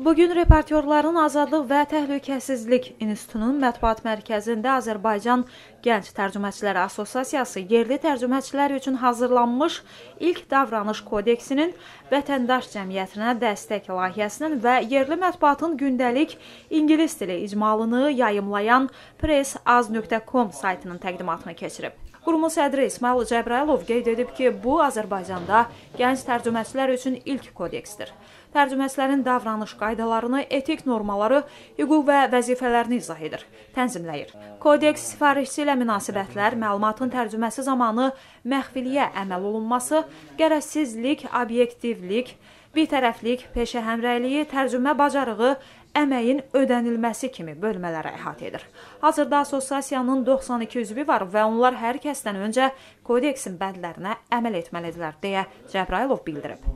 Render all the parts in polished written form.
Bugün Reportyorların Azadlıq və Təhlükəsizlik İnstitutunun mətbuat mərkəzində Azərbaycan Gənc Tərcüməçiləri Assosiasiyası yerli tərcüməçilər üçün hazırlanmış ilk davranış kodeksinin, vətəndaş cəmiyyətinə dəstək layihəsinin və yerli mətbuatın gündəlik ingilis dili icmalını yayımlayan pressaz.com saytının təqdimatını keçirib. Qurumun sədri İsmail Cəbrayılov qeyd edib ki, bu Azərbaycanda gənc tərcüməçilər üçün ilk kodeksdir. Tərcüməçilərin davranış qaydalarını, etik normaları, hüquq və vəzifələrini izah edir, tənzimləyir. Kodeks sifarişçi ilə münasibətlər, məlumatın tərcüməsi zamanı məxfiliyə əməl olunması, qərəzsizlik, obyektivlik, bitərəflik, peşə həmrəyliyi, tərcümə bacarığı, əməyin ödənilməsi kimi bölmələrə əhatə edir. Hazırda assosiasiyanın 92 üzvü var və onlar hər kəsdən öncə kodeksin bəndlərinə əməl etməlidirlər, deyə Cəbrayılov bildirib.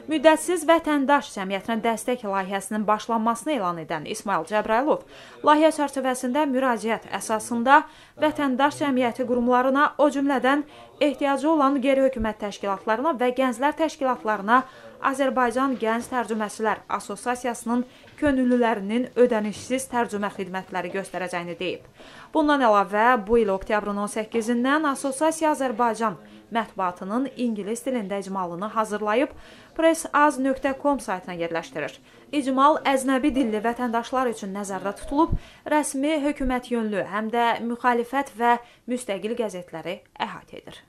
Müddətsiz vətəndaş cəmiyyətinə dəstək layihəsinin başlanmasını elan edən İsmail Cəbrayılov, layihə çərçivəsində müraciət əsasında vətəndaş cəmiyyəti qurumlarına, o cümlədən ehtiyacı olan qeyri-hökumət təşkilatlarına və gənclər təşkilatlarına Azərbaycan Gənc Tərcüməçilər Assosiasiyasının könüllülərinin ödənişsiz tərcümə xidmətləri göstərəcəyini deyib. Bundan əlavə, bu il oktyabrın 18-dən Assosiasiya Azərbaycan mətbuatının ingilis dilində icmalını hazırlayıb, pressaz.com saytına yerləşdirir. İcmal əznəbi dilli vətəndaşlar üçün nəzərdə tutulub, rəsmi, hökumət yönlü, həm də müxalifət və müstəqil qəzetləri əhatə edir.